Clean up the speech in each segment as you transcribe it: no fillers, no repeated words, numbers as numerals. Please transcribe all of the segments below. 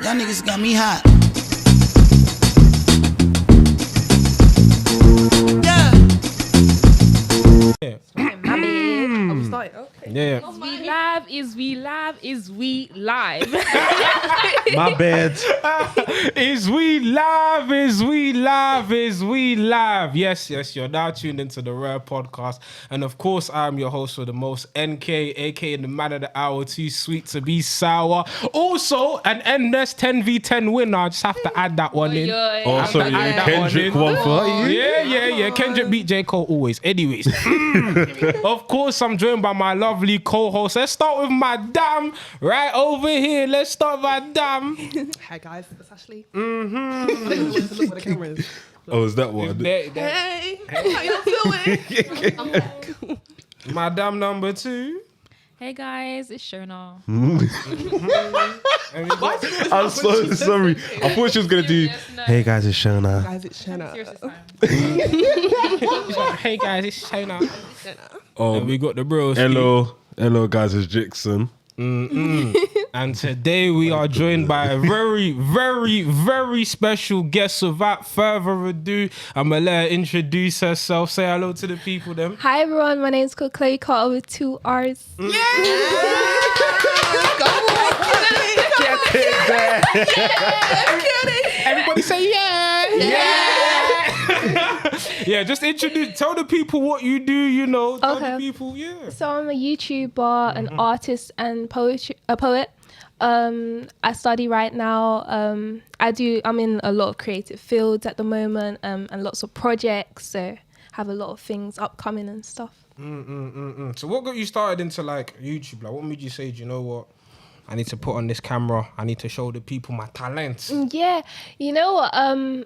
Y'all niggas got me hot. Yeah. I'm starting. Okay. Yeah. We live. My bad. Is we live? Yes, you're now tuned into the Rare Podcast. And of course, I'm your host for the most, NK, aka the man of the hour, too sweet to be sour. Also, an NS 10v10 winner. I just have to add that one in. Oh, sorry, Kendrick won for you. Yeah. Kendrick beat J. Cole always. Anyways, of course, I'm joined by my lovely co-host. Let's start with Madame right over here. Let's start with Madame. Hi guys, it's Ashley. Oh, is that one? Hey, how y'all doing? Madame number 2. Hey guys, it's Shona. I'm so sorry. I thought she was going to do, hey guys, it's Shona. Guys, it's Shanna. Hey guys, it's Shona. Oh, And we got the bros. hello guys, it's Jackson. And today we are joined by a very, very, very special guest. Without further ado, I'm gonna let her introduce herself. Say hello to the people then. Hi everyone, my name is Chloe Carterr with 2 R's. Everybody say yeah, just tell the people what you do, tell the people, So I'm a YouTuber, an artist and a poet. I study right now. I'm in a lot of creative fields at the moment, and lots of projects, so have a lot of things upcoming and stuff. So what got you started into like YouTube? Like what made you say, do you know what? I need to put on this camera. I need to show the people my talents. Yeah, you know what?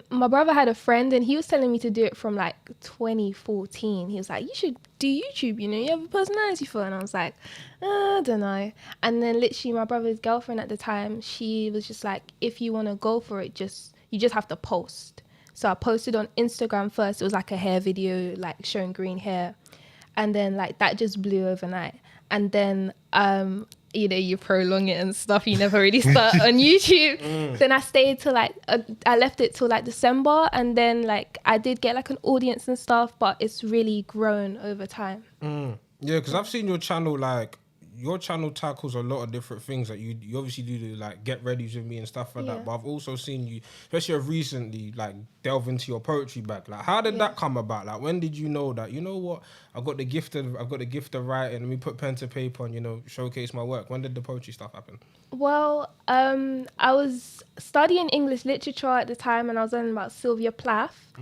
My brother had a friend and he was telling me to do it from like 2014. He was like, you should do YouTube, you have a personality for it. And I was like, I don't know. And then literally my brother's girlfriend at the time, she was just like, if you want to go for it, you just have to post. So I posted on Instagram first. It was like a hair video, like showing green hair. And then like that just blew overnight. And then, you prolong it and stuff. You never really start on YouTube. Then I stayed till I left it till like December, and then like I did get like an audience and stuff, but it's really grown over time. Yeah, because I've seen your channel, like your channel tackles a lot of different things. Like you obviously do the like get ready with me and stuff like that. But I've also seen you, especially recently, like delve into your poetry back. Like how did that come about? Like when did you know that, you know what, I've got the gift of writing, let me put pen to paper and showcase my work? When did the poetry stuff happen? Well, I was studying English literature at the time, and I was learning about Sylvia Plath.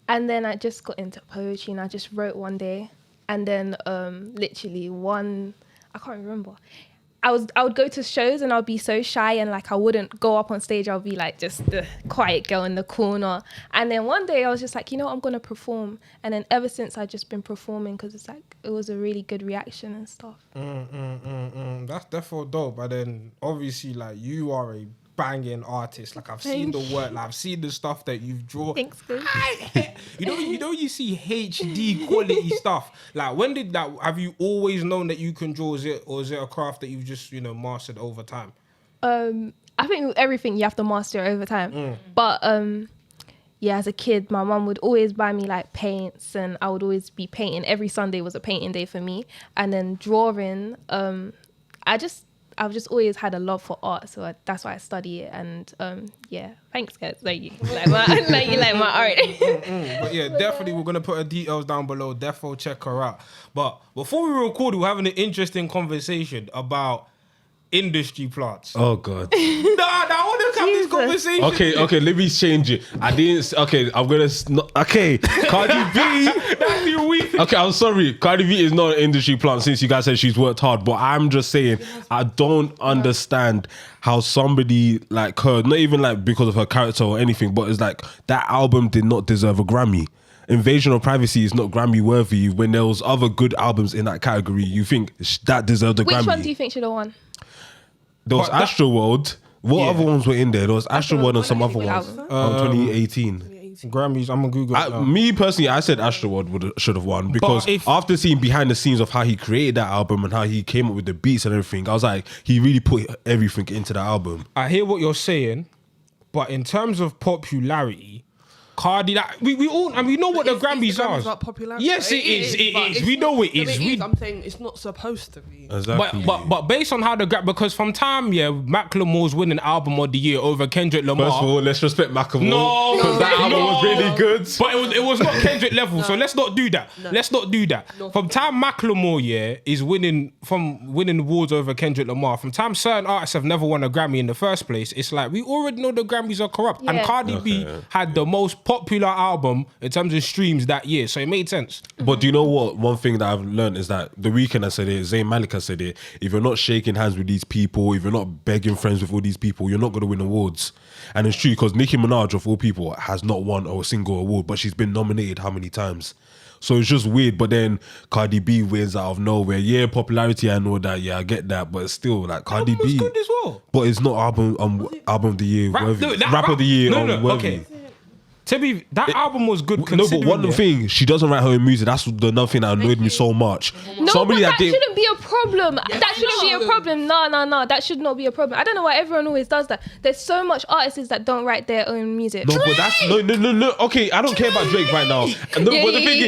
And then I just got into poetry and I just wrote one day, and then literally I can't remember. I would go to shows and I'd be so shy and like I wouldn't go up on stage. I'll be like just the quiet girl in the corner. And then one day I was just like, I'm going to perform. And then ever since I've just been performing because it's like it was a really good reaction and stuff. That's definitely dope. But then obviously like you are a banging artist. Like I've seen the work, like I've seen the stuff that you've drawn. Thanks, good. You see HD quality stuff. Like when did that? Have you always known that you can draw? Is it a craft that you've just mastered over time? I think with everything you have to master it over time. But as a kid, my mum would always buy me like paints, and I would always be painting. Every Sunday was a painting day for me, and then drawing. I've just always had a love for art, so that's why I study it. And thanks guys, like you like my art. But yeah, definitely we're gonna put her details down below. Defo check her out. But before we record, we're having an interesting conversation about industry plants. Oh God. I want to have this conversation. Okay, let me change it. I'm gonna. Cardi B. That's your week. Okay, I'm sorry. Cardi B is not an industry plant since you guys said she's worked hard, but I'm just saying I don't understand how somebody like her, not even like because of her character or anything, but it's like that album did not deserve a Grammy. Invasion of Privacy is not Grammy worthy when there was other good albums in that category. You think that deserved a Grammy? Which one do you think should have won? There was Astroworld. What other ones were in there? There was Astroworld and some other ones. 2018. Grammys. I'm gonna Google it now. Me personally, I said Astroworld should have won because after seeing behind the scenes of how he created that album and how he came up with the beats and everything, I was like, he really put everything into the album. I hear what you're saying, but in terms of popularity, Cardi, that we all, and we know what the Grammys are. About popularity. Yes, it is. We know it is. I'm saying it's not supposed to be. Exactly. But based on how because from time, Macklemore's winning album of the year over Kendrick Lamar. First of all, let's respect Macklemore. No, because that album was really good. But it was not Kendrick level, so let's not do that. Let's not do that. From time Macklemore, is winning awards over Kendrick Lamar. From time certain artists have never won a Grammy in the first place, it's like we already know the Grammys are corrupt. And Cardi B had the most popular album in terms of streams that year, so it made sense. But do you know what? One thing that I've learned is that The Weeknd has said it, Zayn Malik has said it. If you're not shaking hands with these people, if you're not begging friends with all these people, you're not going to win awards. And it's true because Nicki Minaj, of all people, has not won a single award, but she's been nominated how many times? So it's just weird. But then Cardi B wins out of nowhere. Yeah, popularity and all that. Yeah, I get that. But still, like Cardi B, was good as well. But it's not album of the year. Rap of the year. Okay. To be that album was good. No, but one thing, she doesn't write her own music. That's the another thing that annoyed me so much. No, but that shouldn't be a problem. That shouldn't be a problem. No. That should not be a problem. I don't know why everyone always does that. There's so much artists that don't write their own music. No, but that's no. Okay, I don't care about Drake right now. No, but the thing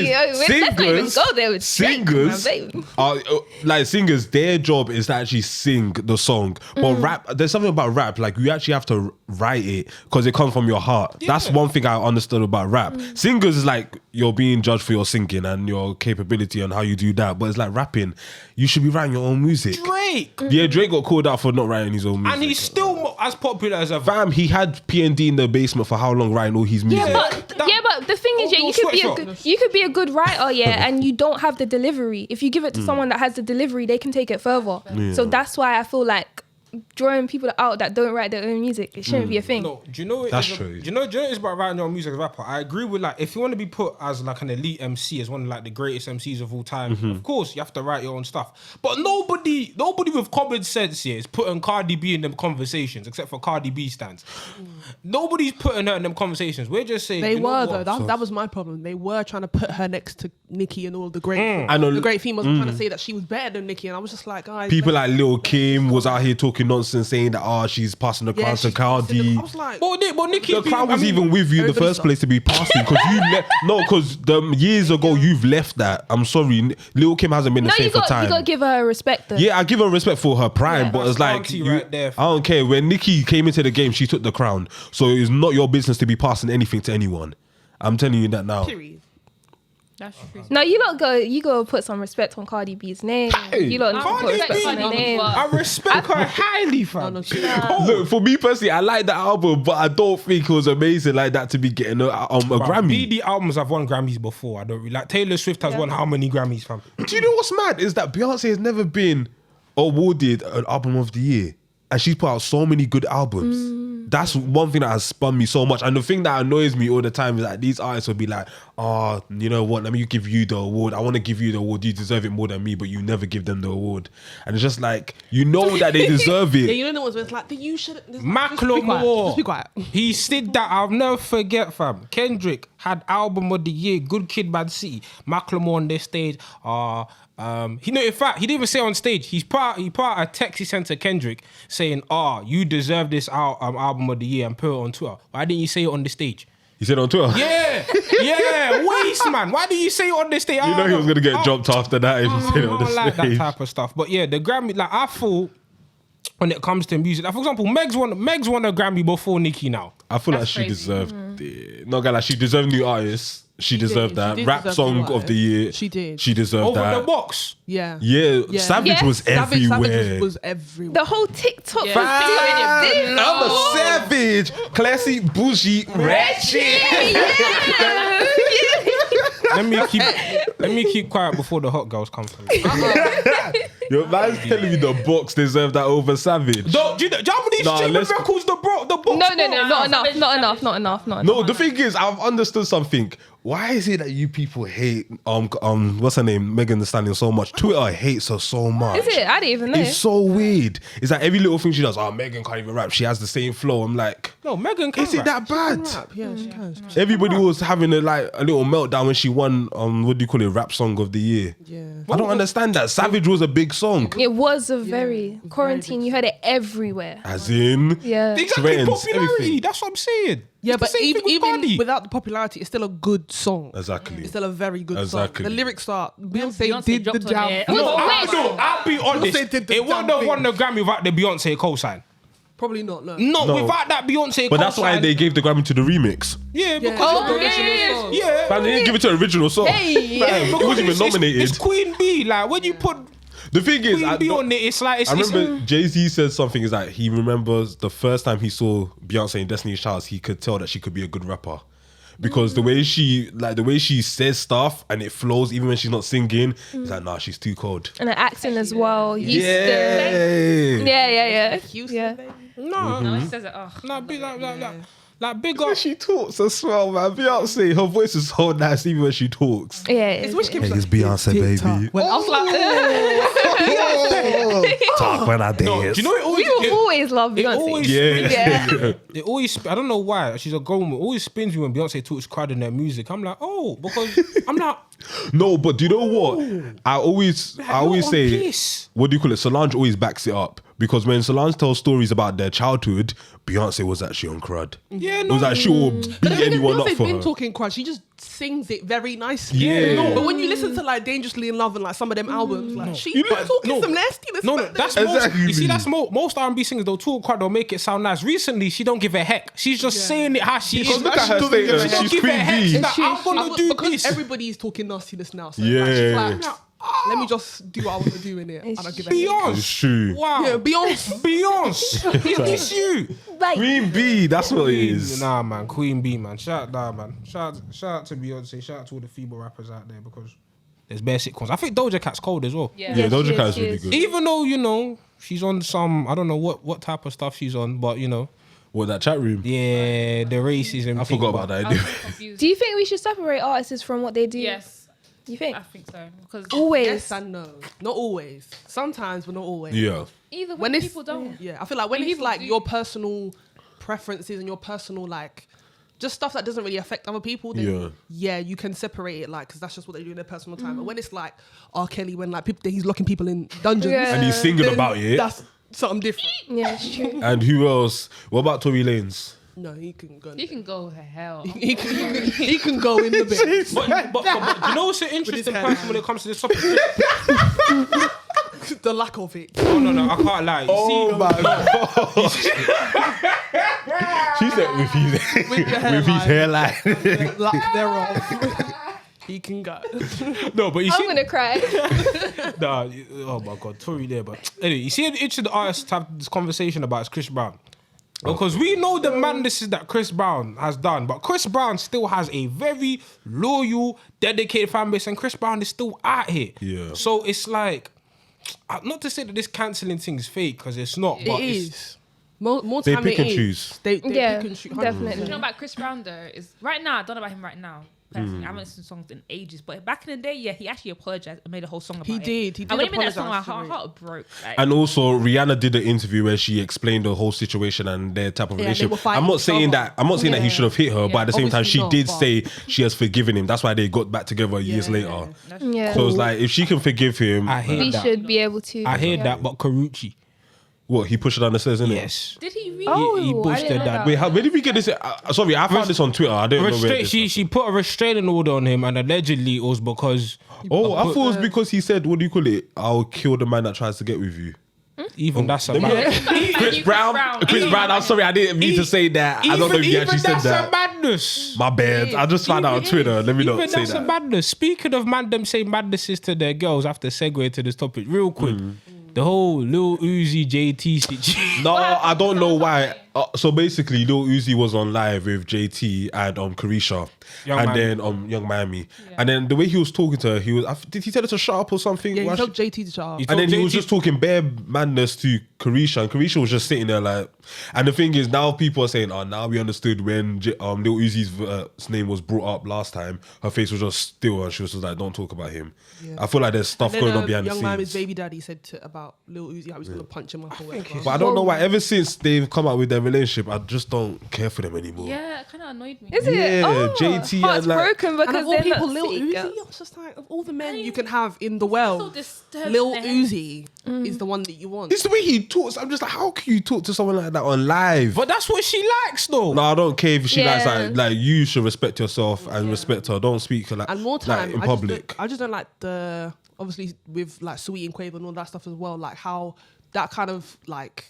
is, singers, their job is to actually sing the song. But rap, there's something about rap. Like you actually have to write it because it comes from your heart. Yeah. That's one thing I understood about rap. Singers is like you're being judged for your singing and your capability and how you do that, but it's like rapping, you should be writing your own music. Drake got called out for not writing his own music, and he's still as popular as ever. Fam, he had P&D in the basement for how long writing all his music? But the thing is, you could be a good writer, and you don't have the delivery. If you give it to someone that has the delivery, they can take it further. So that's why I feel like drawing people out that don't write their own music, it shouldn't be a thing. No, do you know that's true? Do you know it's about writing your own music as a rapper? I agree with like if you want to be put as like an elite MC, as one of like the greatest MCs of all time, of course you have to write your own stuff. But nobody with common sense here is putting Cardi B in them conversations, except for Cardi B stands. Nobody's putting her in them conversations. We're just saying they were though. That was my problem. They were trying to put her next to Nicki and all the great the great females were trying to say that she was better than Nicki, and I was just like, guys, people like Lil Kim was out here talking nonsense, saying that she's passing the crown to Cardi. I was like, but Nicki, the crown was even with you in the first place to be passing because you because years ago you've left that. I'm sorry, Lil Kim hasn't been the same for time. You gotta give her respect though. Yeah, I give her respect for her prime, but it's like right there. I don't care. When Nicki came into the game, she took the crown, so it's not your business to be passing anything to anyone. I'm telling you that now. Period. That's true. No, you go put some respect on Cardi B's name. You lot need to put respect on her name. I respect her highly, fam. Look, for me personally, I like the album, but I don't think it was amazing like that to be getting a Grammy. BD albums have won Grammys before. I don't really like. Taylor Swift has won how many Grammys, fam? Do you know what's mad is that Beyonce has never been awarded an album of the year, and she's put out so many good albums. That's one thing that has spun me so much. And the thing that annoys me all the time is that these artists will be like, you know what, let me give you the award. I want to give you the award. You deserve it more than me, but you never give them the award. And it's just like, you know that they deserve it. Yeah, you know the ones where it's like, you should. Macklemore. Just be quiet. He said that, I'll never forget, fam. Kendrick had album of the year, Good Kid, Mad City. Macklemore on this stage, in fact, he didn't even say on stage. He put out a text he sent to Kendrick saying, you deserve this album of the year, and put it on Twitter. Why didn't you say it on the stage? He said on Twitter? Yeah, waste, man. Why didn't you say it on the stage? You know he was going to get dropped after that if he said it on the stage. I like that type of stuff. But yeah, the Grammy, like I feel when it comes to music, like for example, Meg's won a Grammy before Nicki now. I feel like she deserved it. Not gonna lie, she deserved new artists. She deserved that. Rap song of the year. She did. She deserved that. Over the box. Yeah. Savage was everywhere. Savage was everywhere. The whole TikTok. I'm a savage. Classy, bougie, ratchet. Let me keep quiet before the hot girls come for me. Your man's telling me the box deserved that over Savage. Do you know how many streaming records the box? No, not enough. No, the thing is, I've understood something. Why is it that you people hate what's her name, Megan Thee Stallion, so much? Twitter hates her so much. Is it? I didn't even know. It's so weird. It's like every little thing she does. Oh, Megan can't even rap. She has the same flow. I'm like, No, Megan can is it rap. that bad? Rap, yeah, she can. Everybody was having a little meltdown when she won what do you call it, rap song of the year. Yeah. I don't understand that. Savage was a big song. It was a very quarantine. You heard it everywhere. As in, Yeah. Exactly, Trends, popularity. everything. That's what I'm saying. Yeah, It's but the same thing with even Cardi. without the popularity, it's still a good song. Exactly. It's still a very good Exactly. song. The lyrics are Beyonce Beyonce did the dropped on jam. it. No, I'll be honest. Beyonce did the It wouldn't damn have won thing. the Grammy without the Beyonce cosign. Probably not. No. No, without that Beyonce But that's why cosign- they gave the Grammy to the remix. Yeah, because Oh, it's the original song. Yeah. Man, they didn't give it to the original song. Hey, Fam, it wasn't even nominated. It's Queen B. Like when you put The thing is, Queen B on it, it's like I remember Jay-Z said something is that he remembers the first time he saw Beyonce in Destiny's Child, he could tell that she could be a good rapper. Because the way she says stuff and it flows even when she's not singing, it's like, nah, she's too cold. And the accent as well. Yeah. Yeah. Houston, Yeah. baby. no, No, he says it. Oh, no, big like big up. When she talks as well, man. Beyonce, her voice is so nice even when she talks. Yeah. It's which keeps It's Beyonce, baby. When I was like, Talk when I Do dance. you know it always? We will always love it Beyonce. always Yeah. It always, I don't know why. She's a grown woman. It always spins me when Beyonce talks crowd in their music. I'm like, oh, because I'm like, No, but do you know what? I always you're on say, piss. what do you call it? Solange always backs it up because when Solange tells stories about their childhood, Beyonce was actually on crud. yeah, It no. was like she will beat anyone up Beyonce's for been her. talking crunch. She just sings it very nicely. Yeah. No. But when you listen to like Dangerously in Love and like some of them albums, like she's You know- talking no. some nastiness. No, back that's then. most, Exactly. you see, that's most R&B singers. They'll talk crowd, they'll make it sound nice. Recently, she don't give a heck. She's just saying it how she is. Because look at her status. She don't She's give a Queen heck. B. She's like, I'm gonna But do because this. everybody's talking nastiness now. So Yeah. like, she's like, let me just do what I want to do in it. I don't give a heck. Beyonce. It's true. Wow. Yeah, Beyonce. Beyonce. Is this you? Like, Queen B, that's what it is. Nah, man. Queen B, man. Shout out to Beyonce. Shout out to all the female rappers out there because there's bare sitcoms. I think Doja Cat's cold as well. yeah. Yeah, Yes, Doja she Cat is, is really she is. good. Even though, you know, she's on some, I don't know what type of stuff she's on, but, you know, What, that chat room? yeah, the racism. I forgot about that. I was confused. do you think we should separate artists from what they do? Yes, You think? I think so. Because Always. Yes and no. Not always. Sometimes, but not always. Yeah. either When way, it's people don't. Yeah, I feel like when People it's like do. your personal preferences and your personal like just stuff that doesn't really affect other people, then yeah, you can separate it like because that's just what they do in their personal time. But when it's like R. Kelly, when like people, he's locking people in dungeons, Yeah. And he's singing then about it. That's something different. Yeah, it's true. And who else? What about Tory Lanez? No, he can go. You can go to hell. He can go in the bit. But you know what's an interesting hand. person when it comes to this topic? The lack of it. No, I can't lie. You see, my God. She said with his hairline. Lack thereof. He can go. no, but you I'm see, gonna cry. oh my God, Tory there. But anyway, you see, an interesting artist to have this conversation about is Chris Brown. Because we know the madnesses that Chris Brown has done, but Chris Brown still has a very loyal, dedicated fan base, and Chris Brown is still out here. Yeah. So it's like, not to say that this cancelling thing is fake, because it's not. But It it's, is. More They time pick it and is. choose. They Yeah, pick and choose. definitely. You know about Chris Brown though is right now. I don't know about him right now. Personally, I haven't listened to songs in ages. But back in the day, yeah, he actually apologized and made a whole song about He it. did. He did And when he made that song, my apologise heart broke. Like, And also, Rihanna did an interview where she explained the whole situation and their type of Yeah, they relationship. were fighting I'm not each saying other. that he should have hit her, but at the same time, Obviously she not, did but- say she has forgiven him. That's why they got back together years later. Yeah. So it's like if she can forgive him, I hate We that. should be able to. I hear yeah. that, but Karuchi. what he pushed her down the stairs, innit? Yes. did he really? Oh, he I pushed didn't her know down. Wait, where did we get this? Sorry, I found this on Twitter. I don't know where. She put a restraining order on him, and allegedly it was because Oh, I thought it was because he said, "What do you call it? I'll kill the man that tries to get with you." even that's a Let me- madness. Chris Brown. Chris Brown. I'm sorry, I didn't mean to say that. I don't know if you actually said that's that. a madness. My bad. I just found out on Twitter. Let me Even not say that's a that. madness. Speaking of them saying madnesses to their girls, I have to segue to this topic real quick. The whole Lil Uzi JT situation. No, I don't know why. So basically, Lil Uzi was on live with JT and Carisha, then Young Miami, and then the way he was talking to her, did he tell her to shut up or something? Yeah, he told JT to shut up. And then he was just talking bare madness to Carisha, and Carisha was just sitting there like. And the thing is, now people are saying, now we understood when Lil Uzi's name was brought up last time, her face was just still, and she was just like, don't talk about him. Yeah. I feel like there's stuff going on behind the scenes. Young Miami's baby daddy said about Lil Uzi how he's going to punch him up or whatever. But I don't know why, ever since they've come out with their relationship, I just don't care for them anymore. Yeah, it kind of annoyed me. Is it? Yeah, JT heart's and like... broken because and of all they're people, not Lil sweet Uzi, girls. it's just like, of all the men you can have in the world, disturbed Lil in the Uzi is the one that you want. It's the way he talks. I'm just like, how can you talk to someone like that on live? But that's what she likes, though. No, I don't care if she likes Yeah. like you should respect yourself and respect her. Don't speak like And more time in public. I just don't like the obviously with like Sweet and Quavo and all that stuff as well. Like how that kind of like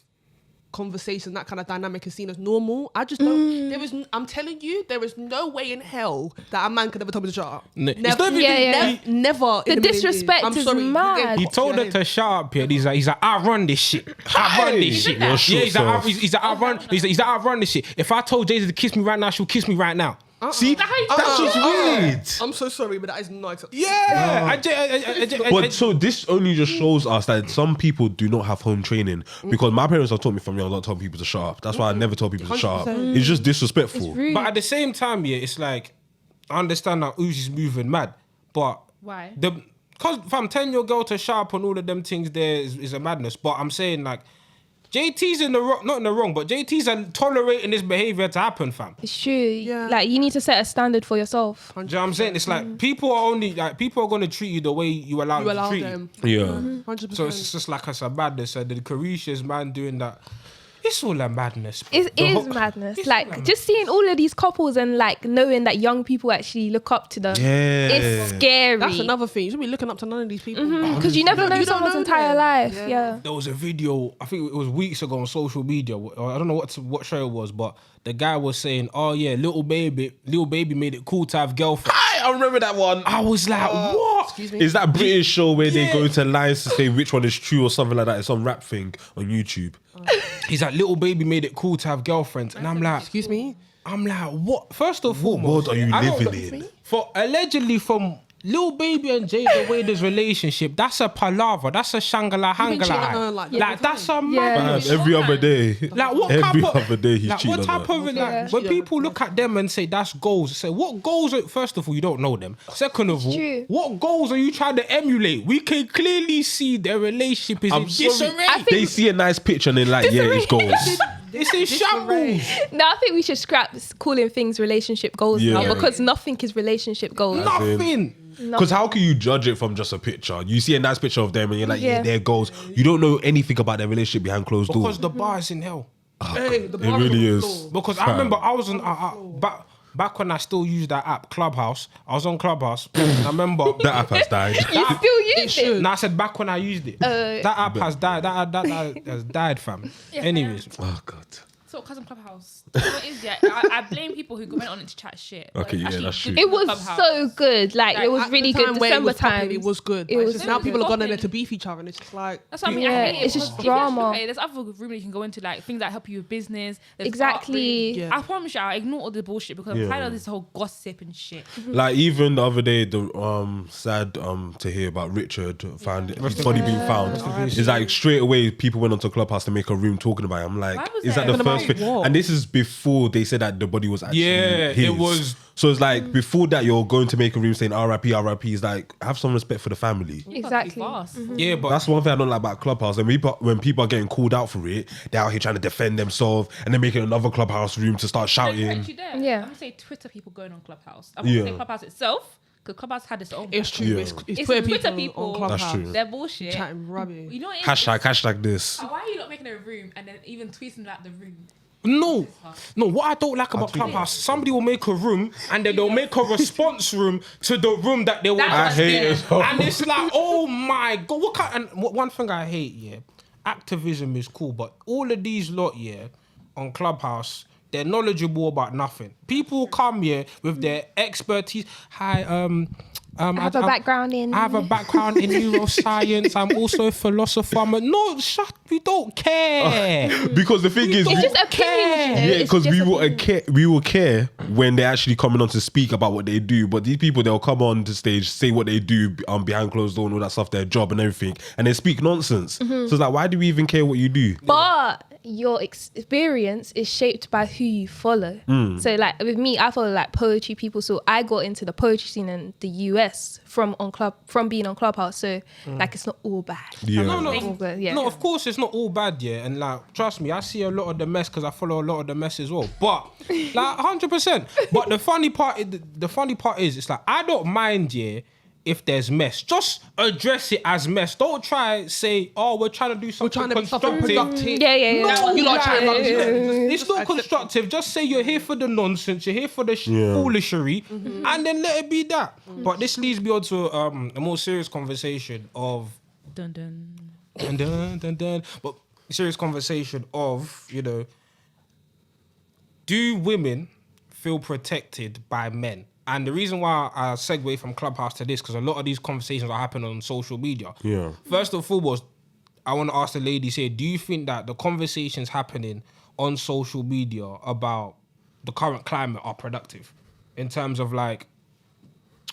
conversation, that kind of dynamic is seen as normal. I just don't. I'm telling you, there is no way in hell that a man could ever tell me to shut up. It's Never. not even- Never. The in a million years. disrespect I'm is sorry, you mad. get He cocked told in her the to head. shut up. Yeah, he's like, I run this shit. I run this shit. You're Yeah, short he's like, self. he's like, I run. He's like, I run this shit. If I told Jay-Z to kiss me right now, she'll kiss me right now. See, that's just weird. I'm so sorry, but that is not acceptable. Yeah. But so this only just shows us that some people do not have home training because my parents have taught me from young not telling people to shut up. That's why I never tell people to shut up. 100%. It's just disrespectful. It's rude. But at the same time, yeah, it's like I understand that Uzi's moving mad, but Why? Because if I'm telling your girl to shut up on all of them things, there is a madness. But I'm saying like JT's in the wrong, not in the wrong, but JT's tolerating this behavior to happen, fam. It's true. Yeah. Like you need to set a standard for yourself. Do you know what I'm saying? It's like people are going to treat you the way you allow them to treat them. Yeah. 100%. So it's just like it's a madness. And the Carisha's man doing that, it's all a madness. bro. It is madness. it's Like all a just seeing all of these couples and like knowing that young people actually look up to them. Yeah. It's scary. That's another thing. You shouldn't be looking up to none of these people. Because you never know You don't someone's know entire them. life. Yeah. There was a video, I think it was weeks ago on social media. I don't know what show it was, but the guy was saying, "Oh yeah, little baby made it cool to have girlfriend." I remember that one. I was like, "What?" Excuse me. Is that British show where they Yeah. go to lines to say which one is true or something like that? It's some rap thing on YouTube. He's like, "Little baby made it cool to have girlfriends," and I'm like, Excuse me. "What?" First of What foremost, world are you I don't- living in? For allegedly from Lil Baby and Jada Wader's relationship, that's a palaver. That's a shangala been cheating on her, hangala. like, Like that's a Yeah. madness. Every other day. Like what Every type of, other day he's like, cheating what on type her. of like Yeah. when people look at them and say that's goals, say what goals are, first of all you don't know them. Second of all, true. what goals are you trying to emulate? We can clearly see their relationship is in disarray. They see a nice picture and they're like, yeah, it's goals. It's in shambles. No, I think we should scrap calling things relationship goals Yeah. now because nothing is relationship goals. Nothing. Because how can you judge it from just a picture? You see a nice picture of them and you're like, yeah, Yeah. they're goals. You don't know anything about their relationship behind closed doors. Because the bar is in hell. Hey, the It really is. Because I remember I was on back when I still used that app, Clubhouse. I was on Clubhouse. And I remember That app has died. You still use it? No, I said back when I used it. That app has died. That has died, fam. Anyways, Oh, God. So, Cousin Clubhouse. What is that? I blame people who went on it to chat shit. but Okay, it's yeah, actually that's good true. It was Clubhouse. so good. Like it was At really the good. time where it December was popping, time. It was good. It But was it's just now good. people are going in there Popping. to beef each other, and it's just like That's what I mean. Yeah, I hate it's it. just If you actually drama. look at it, there's other room that you can go into, like things that help you with business. There's Exactly. art rooms. Yeah. I promise you, I ignore all the bullshit because I'm tired of this whole gossip and shit. Like even the other day, the sad to hear about Richard found his body being found. It's like straight away people went onto Clubhouse to make a room talking about it. I'm like, Why was is that? that the Talking first about thing? what? And this is before they said that the body was actually Yeah, his. it was. So it's like before that you're going to make a room saying RIP, RIP. It's like have some respect for the family. Exactly. yeah, but That's one thing I don't like about Clubhouse. And when people are getting called out for it, they're out here trying to defend themselves and they're making another Clubhouse room to start shouting. Yeah. I'm gonna say Twitter people going on Clubhouse. I'm gonna say Clubhouse itself because Clubhouse had its own. it's true. Yeah. It's It's Twitter Twitter people people. on That's Clubhouse true. They're bullshit. chatting rubbish. You know what? Hashtag this. Why are you not making a room and then even tweeting about the room? no. What I don't like about Clubhouse, somebody will make a room and then they'll make a response room to the room that they were. I hate it as well. And it's like, oh my god, what kind? And one thing I hate, yeah, activism is cool, but all of these lot, yeah, on Clubhouse, they're knowledgeable about nothing. People come here with their expertise. Hi, I have a background in neuroscience. I'm also a philosopher. No, we don't care. Because the thing is, it's just opinions. yeah, because we will care when they're actually coming on to speak about what they do. But these people, they'll come on to stage, say what they do behind closed door and all that stuff, their job and everything, and they speak nonsense. So it's like, why do we even care what you do? But your experience is shaped by who you follow. So like with me, I follow like poetry people. So I got into the poetry scene in the US from being on Clubhouse. So like it's not all bad. Yeah. No, of course it's not all bad, yeah. And like, trust me, I see a lot of the mess because I follow a lot of the mess as well. But like 100%. But the funny part is, it's like I don't mind, yeah, if there's mess. Just address it as mess. Don't try say, oh, we're trying to do something constructive. productive. Yeah. No, You lot trying to it's not constructive. Just say you're here for the nonsense. You're here for the foolishery, and then let it be that. But this leads me on to a more serious conversation of Dun dun. dun, dun, dun, dun. But serious conversation of, you know, do women feel protected by men? And the reason why I segue from Clubhouse to this, because a lot of these conversations are happening on social media. Yeah. First and foremost, I want to ask the ladies here, do you think that the conversations happening on social media about the current climate are productive? In terms of like,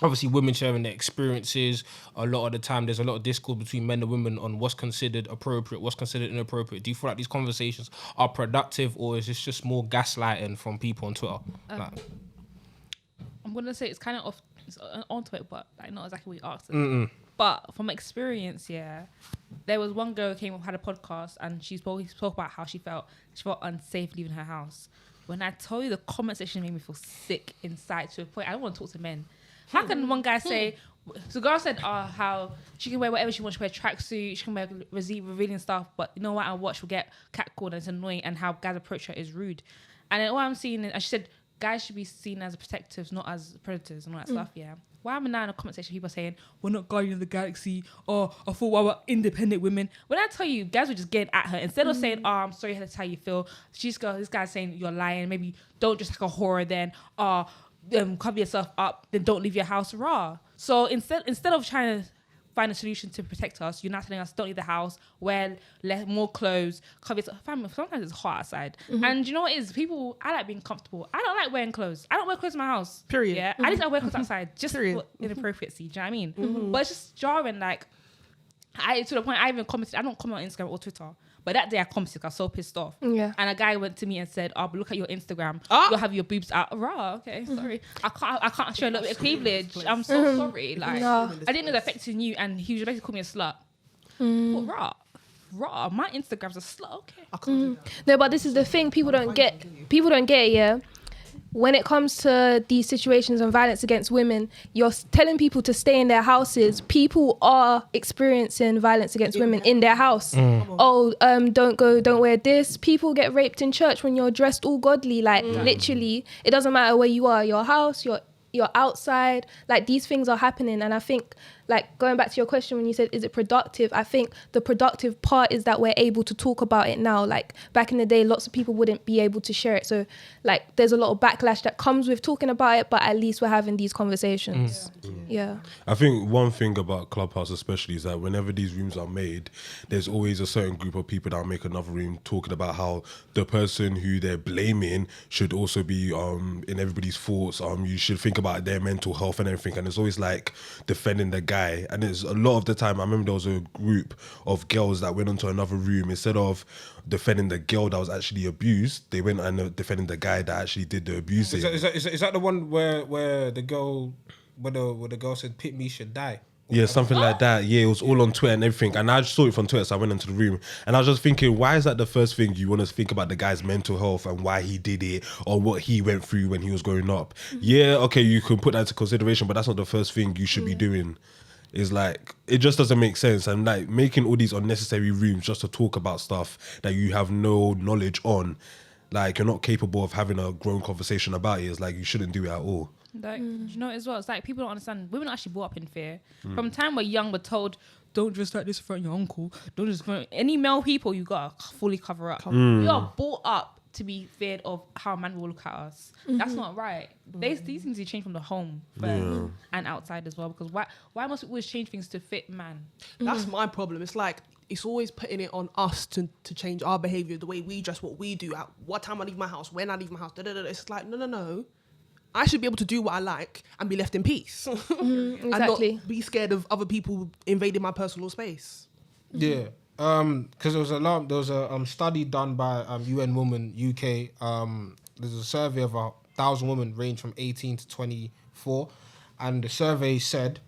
obviously women sharing their experiences, a lot of the time there's a lot of discourse between men and women on what's considered appropriate, what's considered inappropriate. Do you feel like these conversations are productive, or is this just more gaslighting from people on Twitter? I'm gonna say it's kind of on topic, but like not exactly what you asked. But from experience, yeah, there was one girl who came up, had a podcast, and she spoke about how she felt unsafe leaving her house. When I tell you, the comment section made me feel sick inside to a point I don't want to talk to men. How can one guy say? So the girl said, how she can wear whatever she wants. She can wear tracksuit, she can wear revealing stuff, but you know what? I watch will get catcalled and it's annoying, and how guys approach her is rude. And then all I'm seeing is, and she said, guys should be seen as protectives, not as predators and all that stuff, yeah. Why am I now in a comment section, people are saying, we're not guardians of the galaxy, or I thought we were independent women. When I tell you, guys were just getting at her. Instead of saying, I'm sorry that's how you feel, this guy's saying, you're lying, maybe don't just like a horror then, cover yourself up, then don't leave your house raw. So instead of trying to find a solution to protect us, you're not telling us don't leave the house, wear more clothes, cover yourself. Sometimes it's hot outside. And you know what it is? I like being comfortable. I don't like wearing clothes. I don't wear clothes in my house. Period. Yeah. I just don't wear clothes outside just for inappropriacy. Do you know what I mean? But it's just jarring. Like, to the point I even commented, I don't comment on Instagram or Twitter. But that day I commented, I was so pissed off. Yeah. And a guy went to me and said, but look at your Instagram. You'll have your boobs out. Raw, okay, sorry. I can't show a little bit of cleavage. I'm so sorry. Like, I didn't know that affecting you, and he was basically calling me a slut. But raw. My Instagram's a slut, okay. I can't do that. No, but this is the thing people don't get. People don't get it, yeah. When it comes to these situations and violence against women, you're telling people to stay in their houses. People are experiencing violence against women in their house. Don't wear this. People get raped in church when you're dressed all godly. Like literally, it doesn't matter where you are, your house, you're outside. Like these things are happening. And I think, like going back to your question when you said, is it productive? I think the productive part is that we're able to talk about it now. Like back in the day, lots of people wouldn't be able to share it. So like there's a lot of backlash that comes with talking about it, but at least we're having these conversations. Yeah. I think one thing about Clubhouse especially is that whenever these rooms are made, there's always a certain group of people that will make another room talking about how the person who they're blaming should also be in everybody's thoughts. You should think about their mental health and everything. And it's always like defending the guy. And it's a lot of the time, I remember there was a group of girls that went onto another room. Instead of defending the girl that was actually abused, they went and defending the guy that actually did the abusing. Is that the one where the girl said "Pit me should die"? Yeah, something like that. Yeah, it was all on Twitter and everything. And I just saw it from Twitter, so I went into the room. And I was just thinking, why is that the first thing you want to think about the guy's mental health and why he did it or what he went through when he was growing up? Yeah, okay, you can put that into consideration, but that's not the first thing you should be doing. It's like, it just doesn't make sense. And like making all these unnecessary rooms just to talk about stuff that you have no knowledge on, like you're not capable of having a grown conversation about it. It's like, you shouldn't do it at all. Like, you know, as well, it's like people don't understand. Women are actually brought up in fear. From the time we're young, we're told, don't dress like this in front of your uncle. Don't just any male people you gotta fully cover up. We are brought up to be feared of how a man will look at us. That's not right. These things need to change from the home first and outside as well. Because why must we always change things to fit man? That's my problem. It's like, it's always putting it on us to change our behavior, the way we dress, what we do, at what time I leave my house, when I leave my house. It's like, no. I should be able to do what I like and be left in peace. Exactly. And not be scared of other people invading my personal space. Yeah. Because there was a study done by UN Women UK. There's a survey of 1,000 women ranged from 18 to 24, and the survey said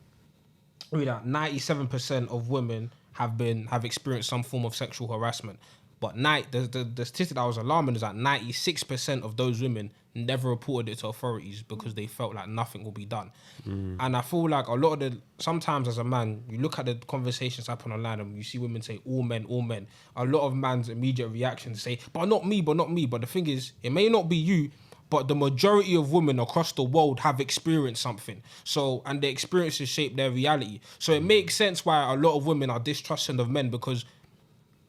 that 97% of women have experienced some form of sexual harassment. But the statistic that was alarming is that 96% of those women never reported it to authorities because they felt like nothing will be done. And I feel like sometimes as a man, you look at the conversations happen online and you see women say, all men. A lot of man's immediate reaction to say, but not me. But the thing is, it may not be you, but the majority of women across the world have experienced something. So, and their experiences shape their reality. So it makes sense why a lot of women are distrusting of men, because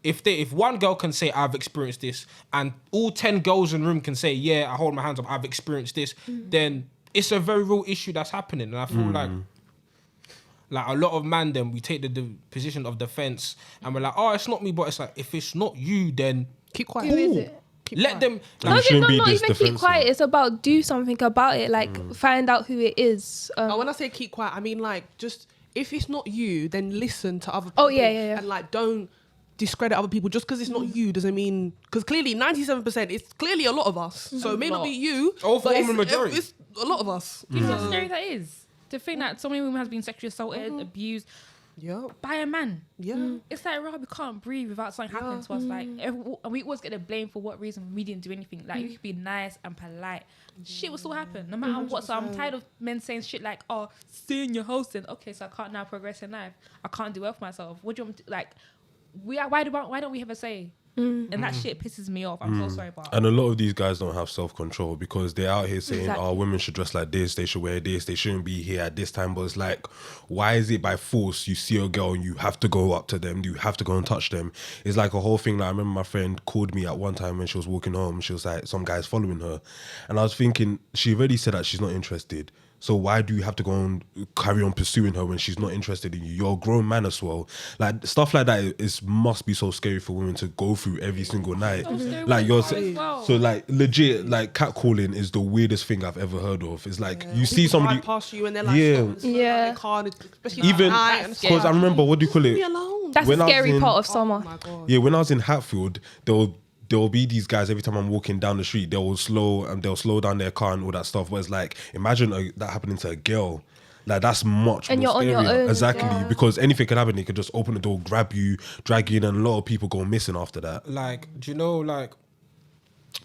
if one girl can say, I've experienced this, and all 10 girls in the room can say, yeah, I hold my hands up, I've experienced this, then it's a very real issue that's happening. And I feel like a lot of man, then we take the position of defense and we're like, oh, it's not me, but it's like, if it's not you, then keep quiet. Who is it? Let them. Not even keep quiet. It's about do something about it. Like find out who it is. When I say keep quiet, I mean like just if it's not you, then listen to other people. Oh yeah. And like don't discredit other people just because it's not you doesn't mean, because clearly 97% it's clearly a lot of us. So it may not be you. Overwhelming majority. It's a lot of us. You know how scary that is? To think that so many women has been sexually assaulted, abused. Yeah. By a man. Yeah. It's like, we can't breathe without something happening to us. Like, and we always get the blame for what reason we didn't do anything. Like, you could be nice and polite. Shit will still happen, no matter what. So I'm tired of men saying shit like, oh, stay in your house then. Okay, so I can't now progress in life. I can't do well for myself. What do you want me to, like, why don't we have a say? And that shit pisses me off. I'm so sorry, but and a lot of these guys don't have self-control because they're out here saying, oh, women should dress like this, they should wear this, they shouldn't be here at this time. But it's like, why is it by force you see a girl and you have to go up to them, you have to go and touch them? It's like a whole thing. Like, I remember my friend called me at one time when she was walking home. She was like, some guy's following her, and I was thinking, she already said that she's not interested. So why do you have to go and carry on pursuing her when she's not interested in you? You're a grown man as well. Like, stuff like that must be so scary for women to go through every single night. Like, so like legit, like catcalling is the weirdest thing I've ever heard of. It's like you see somebody pass you and they're like, even because I remember, what do you call it? That's the scary part of summer. Yeah, when I was in Hatfield, there will be these guys every time I'm walking down the street, they'll slow down their car and all that stuff. But it's like, imagine that happening to a girl. Like, that's much and more you're scarier. on your own. Exactly, because anything can happen. They could just open the door, grab you, drag you in, and a lot of people go missing after that. Like, do you know, like,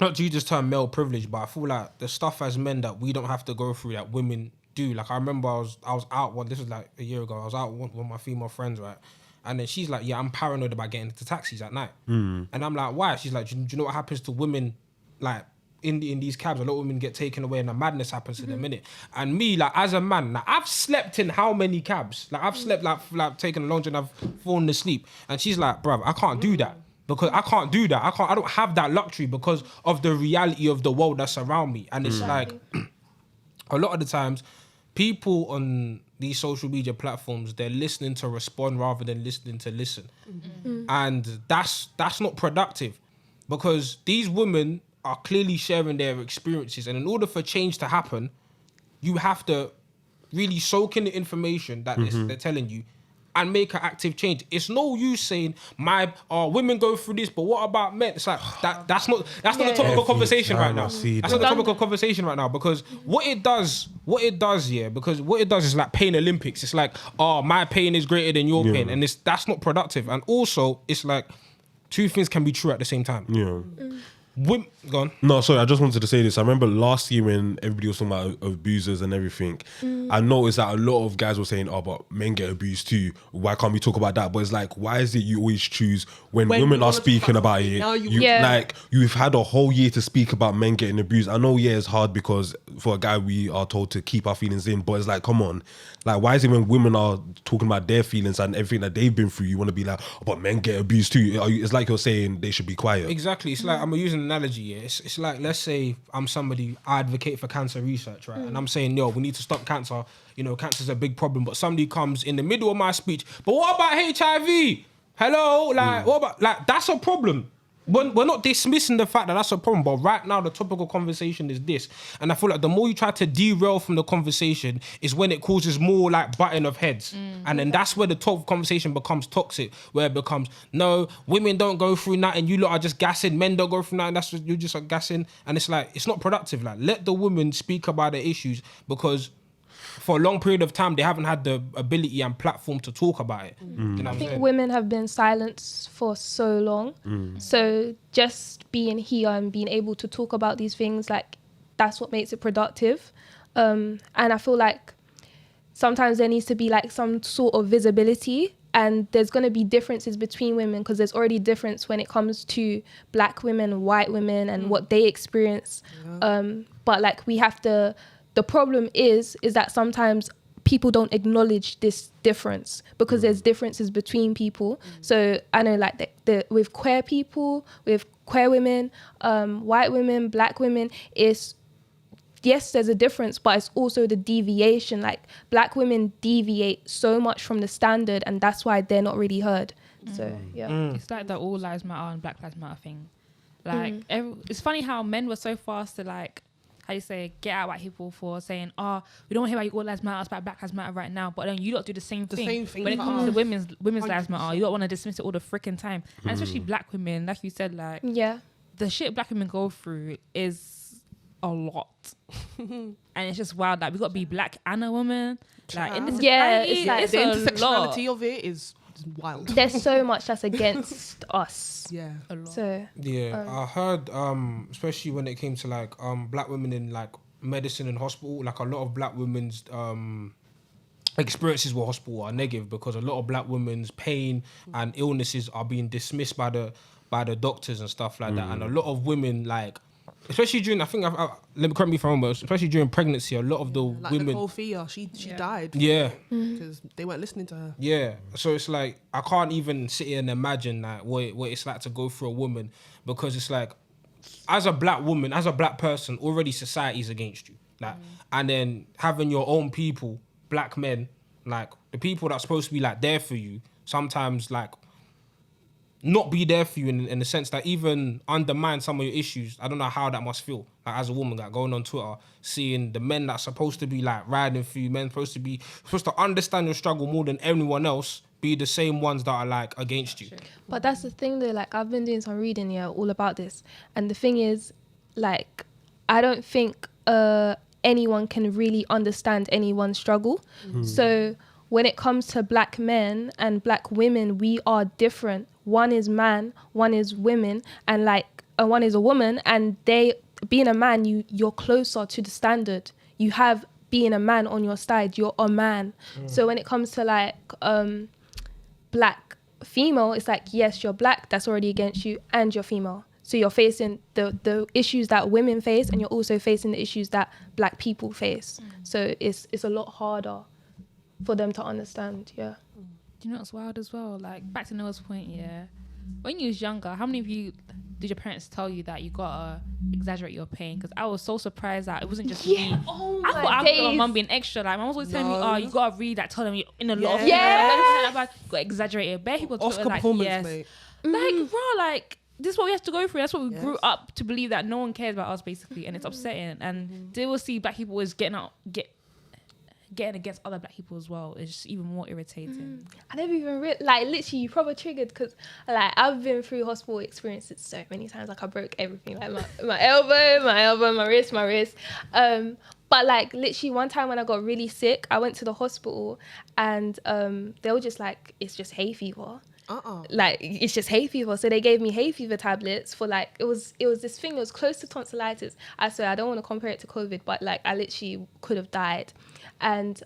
not to use this term male privilege, but I feel like the stuff as men that we don't have to go through that women do. Like, I remember I was out this was like a year ago. I was out with one of my female friends, right? And then she's like, yeah, I'm paranoid about getting into taxis at night. And I'm like, why? She's like, do you know what happens to women, like, in these cabs? A lot of women get taken away and the madness happens to them, innit? And me, like, as a man, like, I've slept in how many cabs? Like, I've slept, like taken a lounge and I've fallen asleep. And she's like, bruv, I can't do that. Because I can't do that. I don't have that luxury because of the reality of the world that's around me. And it's like, a lot of the times, people on these social media platforms, they're listening to respond rather than listening to listen. And that's not productive, because these women are clearly sharing their experiences, and in order for change to happen, you have to really soak in the information that they're telling you and make an active change. It's no use saying women go through this, but what about men? It's like that's not the topic of conversation right now. That's not the topic of conversation right now, because what it does is like pain Olympics. It's like, my pain is greater than your pain, and that's not productive. And also, it's like two things can be true at the same time. Go on. No, sorry, I just wanted to say this. I remember last year when everybody was talking about abusers and everything, I noticed that a lot of guys were saying, but men get abused too. Why can't we talk about that? But it's like, why is it you always choose when women are speaking about it? Like, you've had a whole year to speak about men getting abused. I know, it's hard because for a guy, we are told to keep our feelings in, but it's like, come on. Like, why is it when women are talking about their feelings and everything that they've been through, you want to be like, but men get abused too? It's like you're saying they should be quiet. Exactly. It's like, I'm using analogy. Yeah? It's like, let's say I'm somebody, I advocate for cancer research, right? And I'm saying, yo, we need to stop cancer. You know, cancer's a big problem. But somebody comes in the middle of my speech, but what about HIV? Hello? Like, what about, like, that's a problem. We're not dismissing the fact that that's a problem, but right now the topical conversation is this. And I feel like the more you try to derail from the conversation is when it causes more like butting of heads. And then that's where the top conversation becomes toxic, where it becomes, no, women don't go through nothing, you lot are just gassing, men don't go through nothing, that's what you just are gassing. And it's like, it's not productive. Like, let the women speak about the issues, because for a long period of time, they haven't had the ability and platform to talk about it. You know what I I'm think saying? women have been silenced for so long. So just being here and being able to talk about these things, like, that's what makes it productive. And I feel like sometimes there needs to be like some sort of visibility, and there's going to be differences between women, because there's already difference when it comes to black women, white women, and what they experience. But like, we have to, the problem is that sometimes people don't acknowledge this difference, because there's differences between people. So I know, like, the with queer people, with queer women, white women, black women, is, yes, there's a difference, but it's also the deviation. Like, black women deviate so much from the standard, and that's why they're not really heard. So yeah. It's like the all lives matter and Black Lives Matter thing. Like, it's funny how men were so fast to, like, how you say, get out white people for saying, we don't want to hear about all lives matter, it's about Black Lives Matter right now. But then you don't do the same thing when it comes to women's lives matter. You don't want to dismiss it all the freaking time. And especially black women, like you said, like, the shit black women go through is a lot. And it's just wild. Like, we got to be black and a woman. Like, in this society, it's like the a lot. intersectionality of it is wild. There's so much that's against us. Yeah, a lot. So I heard, especially when it came to like black women in like medicine and hospital, like a lot of black women's experiences with hospital are negative, because a lot of black women's pain and illnesses are being dismissed by the doctors and stuff like that. And a lot of women, like, especially during, I think, let me correct me if I'm wrong, but especially during pregnancy, a lot of the like women, Nicole Fia, she died. yeah, because they weren't listening to her. yeah. So it's like, I can't even sit here and imagine like what it's like to go through a woman, because it's like, as a black woman, as a black person, already society's against you, like, and then having your own people, black men, like the people that's supposed to be like there for you, sometimes like not be there for you in the sense that even undermine some of your issues. I don't know how that must feel, like, as a woman, like, going on Twitter, seeing the men that's supposed to be like riding for you, men supposed to understand your struggle more than anyone else, be the same ones that are like against you. but that's the thing though, like, I've been doing some reading all about this, and the thing is, like, I don't think anyone can really understand anyone's struggle. So when it comes to black men and black women, we are different. One is man, one is women, and like one is a woman, and being a man, you're closer to the standard. You have being a man on your side, you're a man. So when it comes to like black female, it's like, yes, you're black, that's already against you, and you're female. So you're facing the issues that women face, and you're also facing the issues that black people face. So it's a lot harder for them to understand. Yeah. Do you know what's wild as well? Like, back to Noah's point, yeah. When you was younger, how many of you did your parents tell you that you gotta exaggerate your pain? Because I was so surprised that it wasn't just me. Oh I thought I was my mum being extra. Like, my mom was always telling me, you gotta read that, tell them you're in a lot of you gotta exaggerate it. Bare people Oscar like, performance, yes. mate. Like, bro, like, this is what we have to go through. That's what we grew up to believe, that no one cares about us, basically, and it's upsetting. And they will see black people as getting against other black people as well. It's just even more irritating. I never even like, literally, you probably triggered, because like, I've been through hospital experiences so many times. Like, I broke everything, like my elbow, my wrist. But like, literally one time when I got really sick, I went to the hospital, and they were just like, it's just hay fever. Like, it's just hay fever. So they gave me hay fever tablets for like, it was this thing, it was close to tonsillitis. I swear, I don't want to compare it to COVID, but like, I literally could have died. And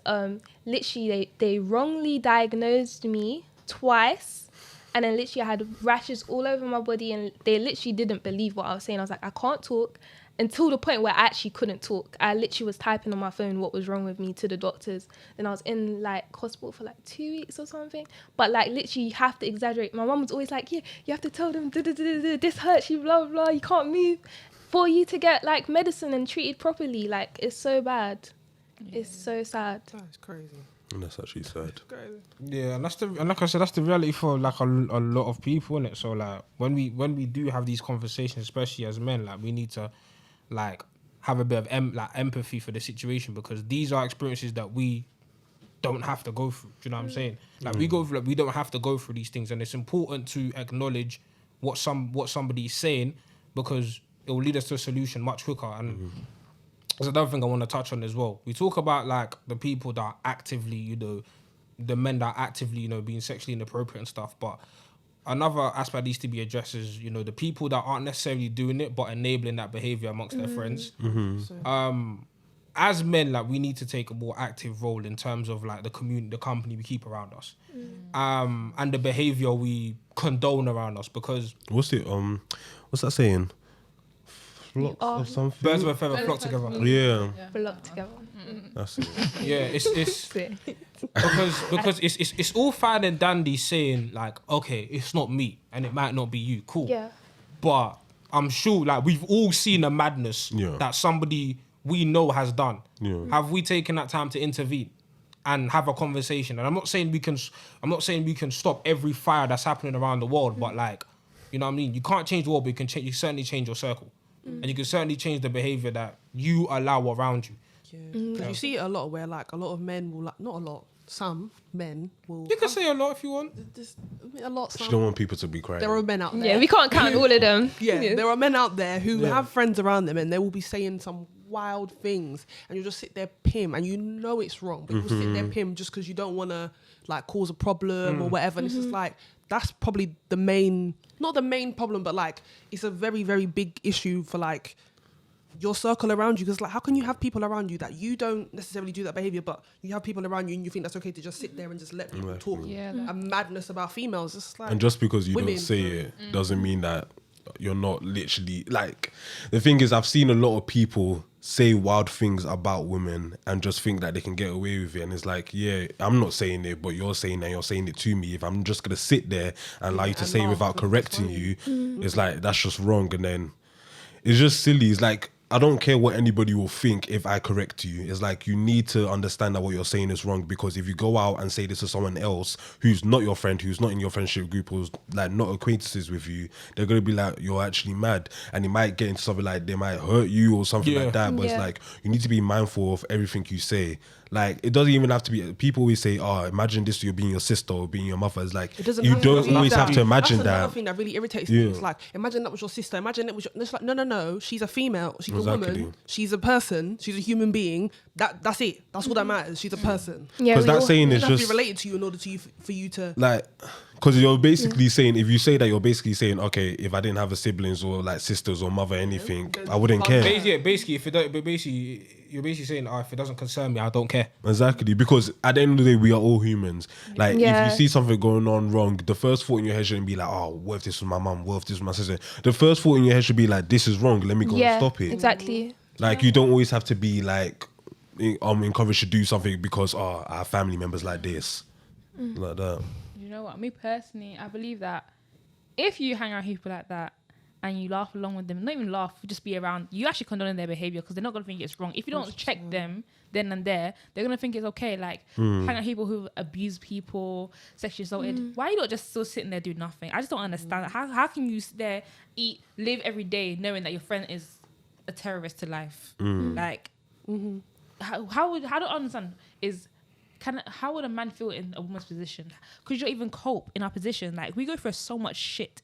literally they wrongly diagnosed me twice, and then literally I had rashes all over my body, and they literally didn't believe what I was saying. I was like, I can't talk, until the point where I actually couldn't talk. I literally was typing on my phone what was wrong with me to the doctors. Then I was in like hospital for like 2 weeks or something. But like literally you have to exaggerate. My mum was always like, yeah, you have to tell them this hurts you, blah, blah, you can't move. For you to get like medicine and treated properly, like it's so bad. Yeah. It's so sad. That's crazy. And that's actually sad. Yeah, and like I said, that's the reality for like a lot of people, innit? So like when we do have these conversations, especially as men, like we need to like have a bit of empathy for the situation, because these are experiences that we don't have to go through. Do you know what I'm saying? Like we go through, like, we don't have to go through these things, and it's important to acknowledge what somebody's saying, because it will lead us to a solution much quicker. And there's another thing I want to touch on as well. We talk about like the people that are actively, you know, the men that are actively, you know, being sexually inappropriate and stuff. But another aspect needs to be addressed is, you know, the people that aren't necessarily doing it but enabling that behavior amongst their friends. As men, like we need to take a more active role in terms of like the community, the company we keep around us, and the behavior we condone around us. Because what's that saying? Flocks or something. Birds of a feather flock together. Yeah. Flock together. That's it. Yeah, it's because it's all fine and dandy saying like, okay, it's not me and it might not be you. Cool. Yeah. But I'm sure like we've all seen a madness that somebody we know has done. Yeah. Have we taken that time to intervene and have a conversation? And I'm not saying we can stop every fire that's happening around the world, but like, you know what I mean? You can't change the world, but you certainly change your circle. And you can certainly change the behavior that you allow around you. Yeah. You see it a lot where like a lot of men will like, not a lot, some men will. You can say a lot if you want. A lot. Some. You don't want people to be crying. There are men out there. Yeah, we can't count all of them. Yeah, there are men out there who have friends around them and they will be saying some wild things, and you'll just sit there pim, and you know it's wrong, but you'll sit there pim just because you don't want to like cause a problem or whatever. And it's just like, that's probably not the main problem, but like it's a very, very big issue for like your circle around you. Because like, how can you have people around you that you don't necessarily do that behavior, but you have people around you and you think that's okay to just sit there and just let people talk a madness about females? It's like, and just because you don't say it doesn't mean that you're not literally like. The thing is, I've seen a lot of people say wild things about women and just think that they can get away with it, and it's like, yeah, I'm not saying it, but you're saying that, you're saying it to me. If I'm just gonna sit there and allow you to say it without correcting you, it's like, that's just wrong. And then it's just silly. It's like, I don't care what anybody will think if I correct you. It's like, you need to understand that what you're saying is wrong, because if you go out and say this to someone else who's not your friend, who's not in your friendship group, who's like not acquaintances with you, they're going to be like, you're actually mad. And it might get into something like they might hurt you or something like that. But it's like, you need to be mindful of everything you say. Like, it doesn't even have to be, people always say, oh, imagine this, you're being your sister or being your mother. It's like, you don't always have to imagine that. That's another thing that really irritates me. It's like, imagine that was your sister, imagine it was your, it's like, no, she's a female, she's a woman, she's a person, she's a human being. That's it. That's all that matters. She's a person. Yeah, because that saying is just be related to you in order for you to like, because you're basically saying, if you say that, you're basically saying, okay, if I didn't have a siblings or like sisters or mother or anything, I wouldn't care. Basically, if it don't, but basically, you're basically saying, if it doesn't concern me, I don't care. Exactly, because at the end of the day, we are all humans. Like, if you see something going on wrong, the first thought in your head shouldn't be like, oh, what if this was my mum? What if this was my sister? The first thought in your head should be like, this is wrong. Let me go and stop it. Exactly. Like, you don't always have to be like, encouraged to do something because our family members like this, like that. You know what? Me personally, I believe that if you hang around people like that and you laugh along with them, not even laugh, just be around, you actually condone their behavior, because they're not going to think it's wrong. If you don't check them then and there, they're going to think it's okay. Like, hang around people who abuse people, sexually assaulted. Why are you not just still sitting there doing nothing? I just don't understand. How can you sit there, eat, live every day knowing that your friend is a terrorist to life? Like, how would, I don't understand, how would a man feel in a woman's position? Could you even cope in our position? Like, we go through so much shit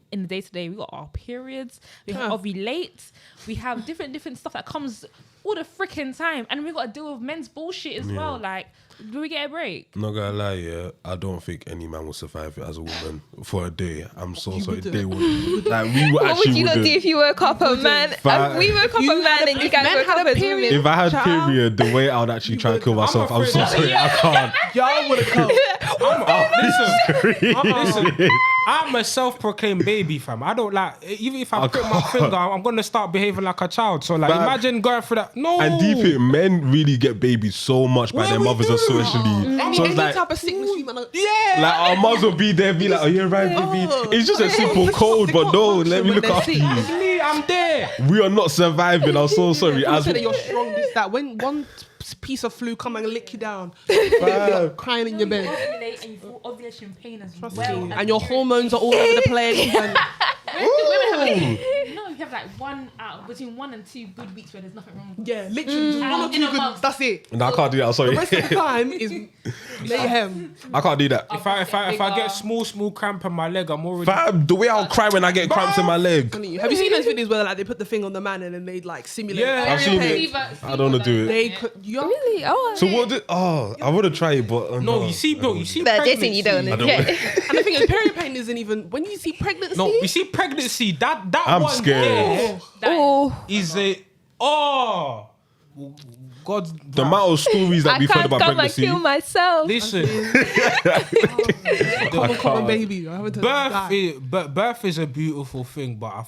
in the day-to-day. We got our periods, we have ovulate, we have different stuff that comes all the freaking time, and we got to deal with men's bullshit as well. Like, do we get a break? Not gonna lie, I don't think any man will survive it as a woman for a day. I'm so sorry, they would. Like, we would. What would you not do if you woke up a man? We woke up a man and you guys woke up as women. If I had period, the way I would actually try and kill myself, I'm so sorry, I can't. Y'all would have come. Listen. I'm a self-proclaimed baby, fam. I don't like, even if I prick my finger, I'm gonna start behaving like a child. So like, imagine going through that. No. And deep it, men really get babied so much by their mothers, especially. So Any it's like, type of sickness, Yeah. like our moms will be there, be like, "Oh, you're right, baby." It's just a simple code, but no, let me look after you. It's me, I'm there. We are not surviving. I'm so sorry. I said that you're strong. This that when one piece of flu come and lick you down, crying in your bed, Ovulate and you feel ovulation pain as well. and your hormones are all over the place. And You have like between 1 and 2 good weeks where there's nothing wrong. yeah, literally just 1 or 2 In a good. month. That's it. No, I can't do that. I'm sorry. The rest of the time is mayhem. I can't do that. If I get small cramp in my leg, I'm already. Fam, the way I'll cry when I get cramps in my leg. Have you seen those videos where like they put the thing on the man and then they like simulate? Yeah, I've seen pain? it. I don't want to do it. They could. Really? Oh. So what? I would have tried it, but No, you see But pregnancy. Jason, you don't. don't Yeah. And the thing is, period pain isn't even when you see pregnancy. No, you see pregnancy. That I'm one scared. there Oh. is a God. the amount of stories that I we've heard can't about come and pregnancy. kill myself. Listen, Common baby. I haven't birth is a beautiful thing, but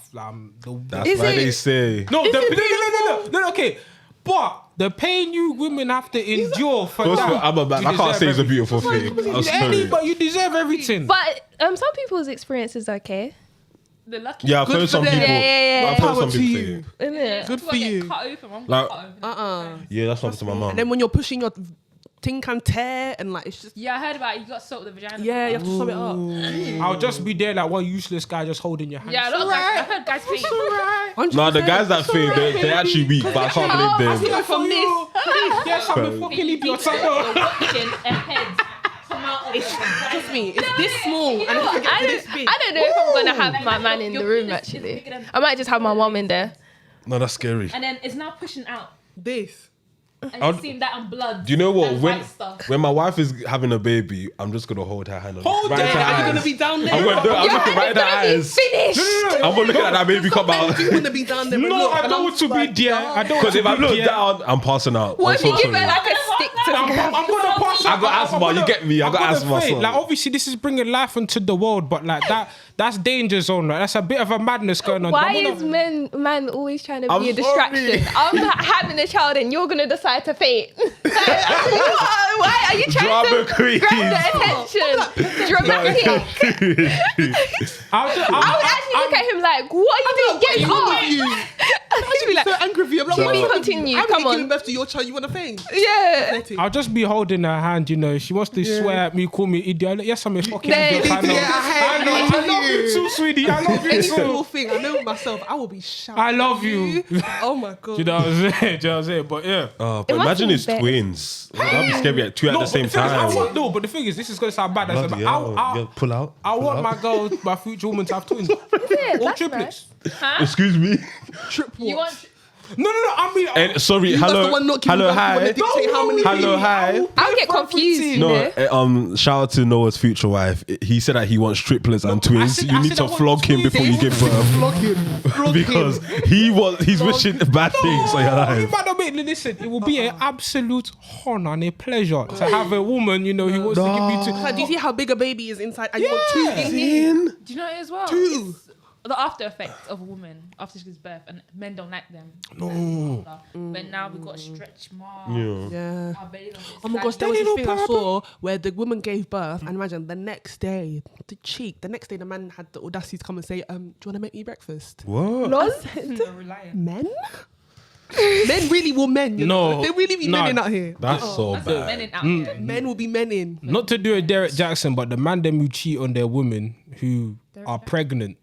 That's Is why it? they say. no, okay. But the pain you women have to endure for Those that, were- I'm a man. you I can't deserve say it's a everything. beautiful thing. I'm sorry. But you deserve everything. But some people's experience is okay. The lucky. Yeah, I've Good heard for some them. people. Yeah. I've heard Power some to people say you. it. Isn't it? Good for you. Cut open. I'm Like- cut open. Yeah, that's what happened to my mum. And then when you're pushing your thing can tear and like it's just Yeah, I heard about it. You got soaked with the vagina. yeah, you have to sum it up. I'll just be there like one useless guy just holding your hand. Yeah, a lot of guys. I've heard guys think. 100%. Nah, the guys that fail, they're actually weak, but I can't blame them. Like from this. Yes, I'm a fucking idiot. Watching a head come out of Trust me, it's this small and if it gets this big. I don't know if I'm gonna have my man in the room actually. I might just have my mom in there. No, that's scary. And then it's now pushing out. This. And you're seeing that on blood. Do you know what? and When white stuff. my wife is having a baby, I'm just gonna hold her hand. Hold right it. into her Are you eyes. gonna be down there? I'm looking right in her eyes. Finished. I'm gonna look at that baby come out. You wanna be down there? No, look, I and don't I'm want to be like, there. I don't. Because if I look there, down, I'm passing out. What I'm if you so give her sorry. like a stick to I'm gonna pass. I got asthma, you get me, I got asthma, faint. so- Like obviously, this is bringing life into the world, but like that's danger zone. Right? That's a bit of a madness going on. Why I'm is man always trying to I'm be a distraction? sorry. I'm not having a child and you're gonna decide to faint. Why are you trying Drama to queen. grab the attention? Dramatic. I I would actually look at him like, what are you doing? Get What's wrong off. with you? I should be So like, angry with you. I'm like, let what me the fuck? continue. I'm Come giving on. birth to your child. You want to faint? Yeah. I'll just be holding her hand, you know. She wants to swear at me, call me idiot. Yes, I'm a fucking There idiot. you I know. go. I love you too, sweetie. I love you Any too. small thing, I know myself. I will be shouting. I love you. Oh my god. Do you know what I'm saying? Do you know what I'm saying? But yeah. But It must imagine be it's better. twins. That'd be scary at two at No, the but same the thing is, time. but the thing is, this is gonna sound bad. Bloody hell. Yeah, pull out. I pull want out. my girl, my future woman, to have twins. Yeah, Or that's triplets. Excuse me. You want? No. I mean, And sorry, That's hello, the one not giving hello, birth, you wanna hi, dictate how many hello, hi. I'll get confused. You know? No, shout out to Noah's future wife. He said that he wants triplets and twins. said- You I need said to I want flog him twins. before you give birth. Flog him. Because he's wishing bad things on your life. Listen, it will be an absolute honor and a pleasure to have a woman, you know, who wants to give me two. Like, do you see how big a baby is inside? And you want two in here. Do you know it as well? Two. It's the after effects of a woman after she gives birth, and men don't like them. No. But now we've got stretch marks. Yeah. Our belly don't- Oh my gosh, there was this thing I saw where the woman gave birth, and imagine the next day, the next day the man had the audacity to come and say, do you want to make me breakfast? What? Nonsense. They're reliant. Men? Men really will men, you know? No. They really be Nah. men out here. That's so That's what bad. men in out here. Men will be men in. Not to do a Derek Jackson, but the man them who cheat on their women who are pregnant.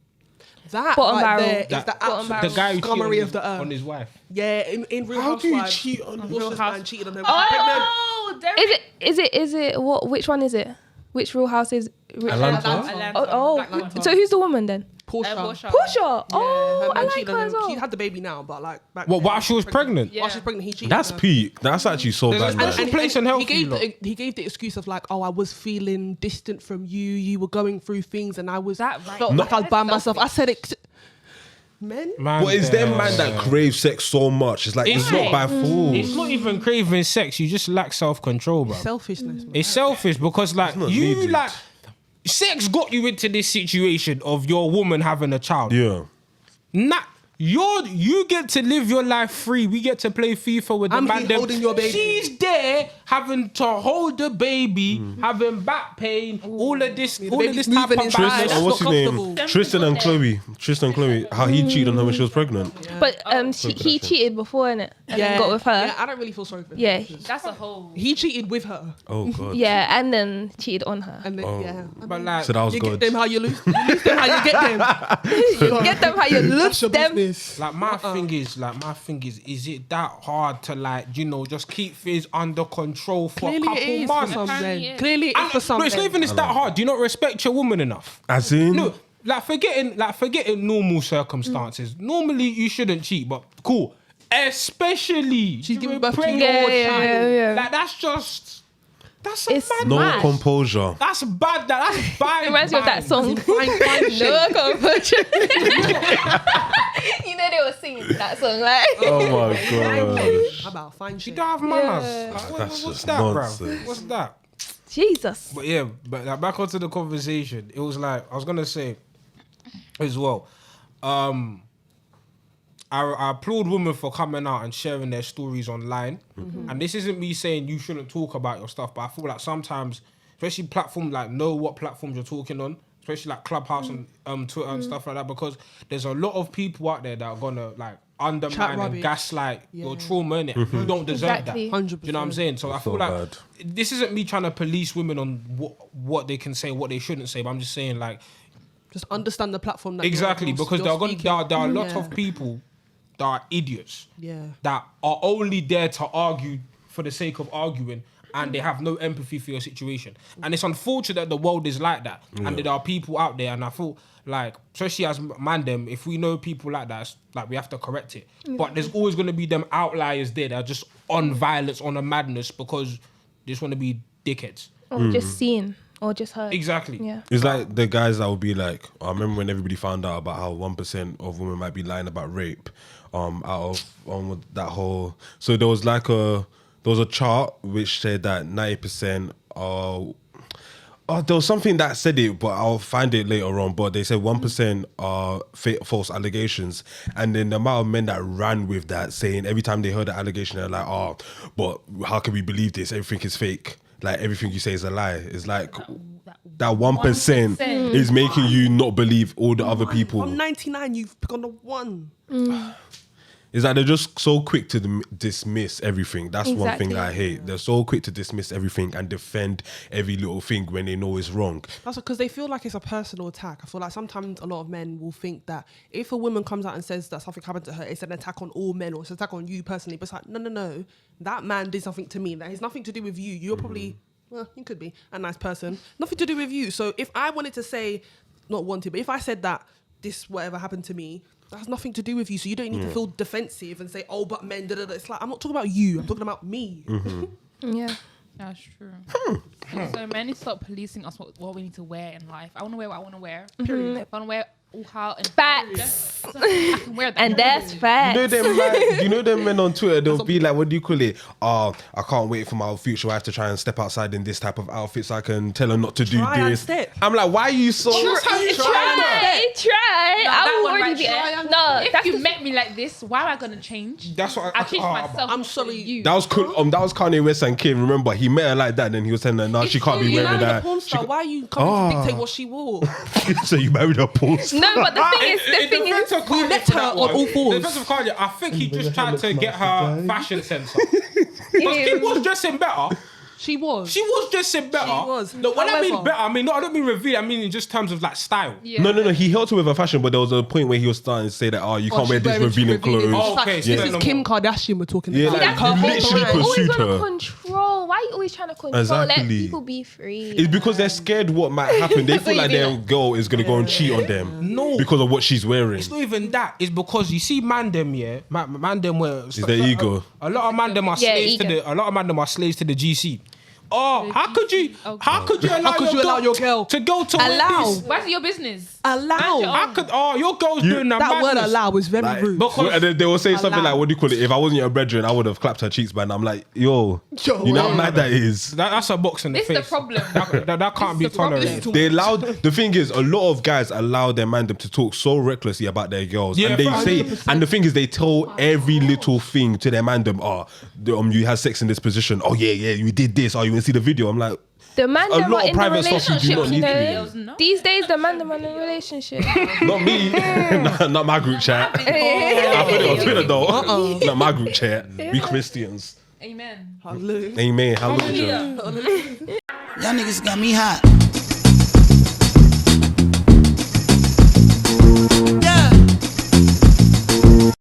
That Bottom right barrel. there is That- the absolute the guy who scummery cheated of the earth. on his wife. Yeah, in Real How do you Housewives, cheat on Real House- House cheated on her. Oh, Derek. Is it what? Which one is it? Which Real House is? Atlanta? Atlanta. Oh, Black Atlanta. so who's the woman then? Portia. Portia. Portia. Oh, her I man like cheated her on as him. well. She had the baby now, but like back What, then, while she was pregnant? Yeah. While she's pregnant, he cheated. That's on her. peak. That's actually so bad, man. and place and help he you lot. gave the excuse of like, oh, I was feeling distant from you. You were going through things, and I was That right. felt like I was by myself. I said it. Men, Man, But it's them man that crave sex so much. It's like, it's not by fools. It's not even craving sex. You just lack self-control, bro. selfishness. Man. It's selfish because like not you needed. like sex got you into this situation of your woman having a child. Yeah. You get to live your life free. We get to play FIFA with the man. Holding your baby. She's there having to hold the baby, having back pain, all of this type moving of inside. bad. That's What's not his comfortable. name? Tristan and Chloe. How he cheated on her when she was pregnant. But he cheated before, innit? And then got with her. Yeah, I don't really feel sorry for him. Yeah. That's a whole. He cheated with her. Oh God. Yeah, and then cheated on her. And then, But like, So that was you good. get them how you lose. You lose them how you get them. You get them how you That's lose your them. business. like my thing is it that hard to like, just keep things under control for Clearly a couple it is for months? some men. Yeah. Clearly it is for some No, it's not men. even it's that hard. Do you not respect your woman enough? As in, No, forgetting normal circumstances. Normally you shouldn't cheat, but cool. Especially She's giving you birth to bring you. your Yeah, child. yeah. Like that's It's bad. no mad. composure. That's bad. That's bad. It reminds me of that song. No composure. You know they were singing that song, like. Oh my God. How about fine You shit? don't have manners. Yeah. Like, That's what's just that, bro? nonsense. What's that? Jesus. But yeah, like, back onto the conversation. It was like I was gonna say as well. I applaud women for coming out and sharing their stories online. And this isn't me saying you shouldn't talk about your stuff, but I feel like sometimes, especially platforms like know what platforms you're talking on, especially like Clubhouse and Twitter and stuff like that, because there's a lot of people out there that are gonna like undermine and rubbish. gaslight your trauma in it. You don't deserve Exactly. that. 100%. Do you know what I'm saying? So I feel so like bad. this isn't me trying to police women on what they can say, what they shouldn't say, but I'm just saying like Just understand the platform that exactly you're because there are speaking. there are a lot Yeah. of people that are idiots. Yeah. That are only there to argue for the sake of arguing and they have no empathy for your situation. And it's unfortunate that the world is like that. And there are people out there and I feel like, especially as man them, if we know people like that, it's like we have to correct it. But there's always going to be them outliers there that are just on violence, on a madness because they just want to be dickheads. Or just seen. Or just heard. Exactly. Yeah. It's like the guys that would be like, I remember when everybody found out about how 1% of women might be lying about rape, out of that whole. So there was like there was a chart which said that 90% there was something that said it, but I'll find it later on. But they said 1% are false allegations, and then the amount of men that ran with that, saying every time they heard the allegation, they're like, "Oh, but how can we believe this? Everything is fake. Like everything you say is a lie." It's like that 1% is making you not believe all the other people. From 99, you've picked on the one. It's like they're just so quick to dismiss everything. That's one thing that I Exactly. hate. They're so quick to dismiss everything and defend every little thing when they know it's wrong. That's because they feel like it's a personal attack. I feel like sometimes a lot of men will think that if a woman comes out and says that something happened to her, it's an attack on all men or it's an attack on you personally. But it's like, no. That man did something to me. That has nothing to do with you. You're probably, well, you could be a nice person. Nothing to do with you. So if I wanted to say, not wanted, but if I said that this whatever happened to me, that has nothing to do with you. So you don't need to feel defensive and say, oh, but men, da-da-da. It's like, I'm not talking about you. I'm talking about me. Yeah. That's true. So men need to stop policing us what we need to wear in life. I want to wear what I want to wear. Period. If I want to wear how and Facts. I can wear that. And that's facts. You know them men on Twitter, they'll be like, what do you call it? Oh, I can't wait for my future wife to try and step outside in this type of outfit so I can tell her not to do Try and this. step. I'm like, why are you so... Try. No, I that will one already right be. there. No, if that's you the- met me like this, why am I gonna change? That's what I changed myself. I'm for sorry. you. That was cool. That was Kanye West and Kim. Remember, he met her like that, and then he was telling her, "No, she can't be You wearing married a that." porn She star. Why are you coming to dictate what she wore? so you married a porn star? No, but the thing is, We met her on all fours. In defense of Kanye, I think he just tried to get her fashion sense up. But Kim was dressing better. She was. She was dressing better. She was. No, when I mean However- better, I mean, no, I don't mean reveal. I mean in just terms of like style. Yeah. No. He helped her with her fashion, but there was a point where he was starting to say that, "Oh, you can't wear she's this wearing revealing clothes." Oh, It's like, okay, this yeah. is Kim Kardashian we're talking Yeah, about. like, That's you her whole literally point. Always pursued want her. to control. Why are you always trying to control? Exactly. Let people be free. It's because they're scared what might happen. They feel like their girl is gonna go and cheat on them. No. because of what she's wearing. It's not even that. It's because you see, man, them man, them were. Is their ego? A lot of man, them are Yeah, slaves to ego. the. A lot of man, them are slaves to the GC. Oh, how could you? Okay. How could you allow, How could you allow your girl to go to allow? this? Why is it your business? Allow. I could. Oh, your girl's doing that. That word madness. allow is very Like, rude. and then they will say something Allow. like, what do you call it? If I wasn't your brethren, I would have clapped her cheeks, man. I'm like, yo, you know how mad that is? That's a box in the This face. is the problem. That can't be This is the problem. tolerated. They allowed. The thing is, a lot of guys allow their mandem to talk so recklessly about their girls, Yeah, and they 100%. say, and the thing is, they tell every little thing to their mandem. Oh, you had sex in this position. Oh yeah, you did this. Oh, you want to see the video? I'm like, The man a them lot are of in the private stuff you do relationship, not you need to know. No. These days, the man them are in a relationship. not me, not my group chat. I put it on Twitter though. Not my group chat. We Christians. Amen. Hallelujah. Amen. Hallelujah. Hallelujah. Y'all niggas got me hot.